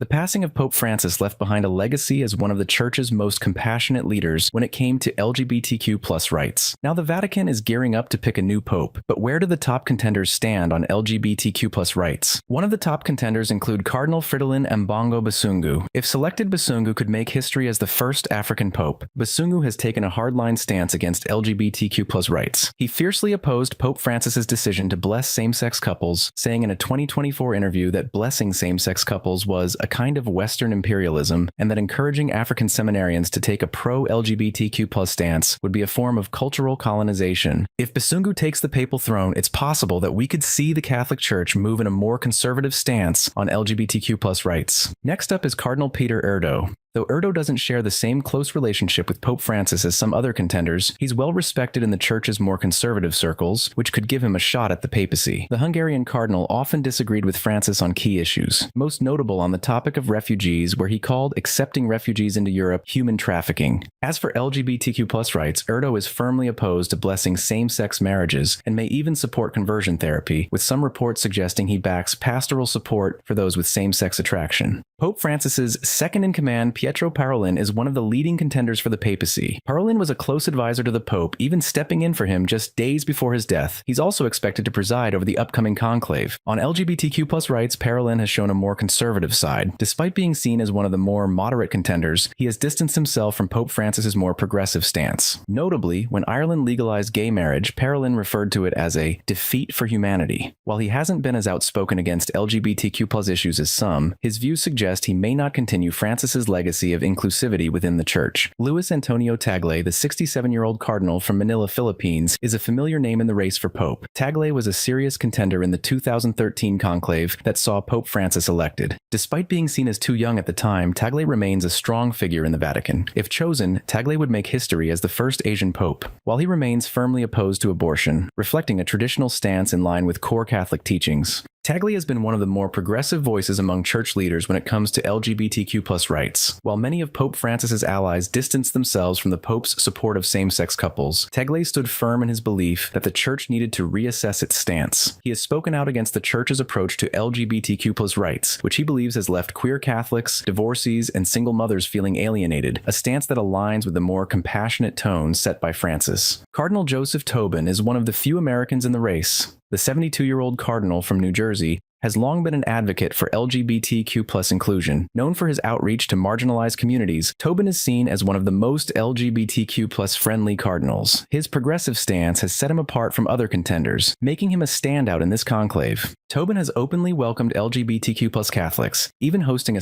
The passing of Pope Francis left behind a legacy as one of the Church's most compassionate leaders when it came to LGBTQ rights. Now the Vatican is gearing up to pick a new pope, but where do the top contenders stand on LGBTQ rights? One of the top contenders include Cardinal Fridolin Mbongo Basungu. If selected, Basungu could make history as the first African pope. Basungu has taken a hardline stance against LGBTQ rights. He fiercely opposed Pope Francis's decision to bless same-sex couples, saying in a 2024 interview that blessing same-sex couples was a kind of Western imperialism and that encouraging African seminarians to take a pro-LGBTQ stance would be a form of cultural colonization. If Basungu takes the papal throne, it's possible that we could see the Catholic Church move in a more conservative stance on LGBTQ rights. Next up is Cardinal Peter Erdo. Though Erdo doesn't share the same close relationship with Pope Francis as some other contenders, he's well respected in the Church's more conservative circles, which could give him a shot at the papacy. The Hungarian cardinal often disagreed with Francis on key issues, most notable on the topic of refugees, where he called accepting refugees into Europe human trafficking. As for LGBTQ rights, Erdo is firmly opposed to blessing same-sex marriages and may even support conversion therapy, with some reports suggesting he backs pastoral support for those with same-sex attraction. Pope Francis's second-in-command, Pietro Parolin, is one of the leading contenders for the papacy. Parolin was a close advisor to the Pope, even stepping in for him just days before his death. He's also expected to preside over the upcoming conclave. On LGBTQ rights, Parolin has shown a more conservative side. Despite being seen as one of the more moderate contenders, he has distanced himself from Pope Francis's more progressive stance. Notably, when Ireland legalized gay marriage, Parolin referred to it as a defeat for humanity. While he hasn't been as outspoken against LGBTQ issues as some, his views suggest he may not continue Francis's legacy of inclusivity within the Church. Luis Antonio Tagle, the 67-year-old cardinal from Manila, Philippines, is a familiar name in the race for Pope. Tagle was a serious contender in the 2013 conclave that saw Pope Francis elected. Despite being seen as too young at the time, Tagle remains a strong figure in the Vatican. If chosen, Tagle would make history as the first Asian pope, while he remains firmly opposed to abortion, reflecting a traditional stance in line with core Catholic teachings. Tagle has been one of the more progressive voices among church leaders when it comes to LGBTQ rights. While many of Pope Francis's allies distanced themselves from the Pope's support of same-sex couples, Tagle stood firm in his belief that the Church needed to reassess its stance. He has spoken out against the Church's approach to LGBTQ rights, which he believes has left queer Catholics, divorcees, and single mothers feeling alienated, a stance that aligns with the more compassionate tone set by Francis. Cardinal Joseph Tobin is one of the few Americans in the race. The 72-year-old cardinal from New Jersey has long been an advocate for LGBTQ inclusion. Known for his outreach to marginalized communities, Tobin is seen as one of the most LGBTQ friendly cardinals. His progressive stance has set him apart from other contenders, making him a standout in this conclave. Tobin has openly welcomed LGBTQ Catholics, even hosting a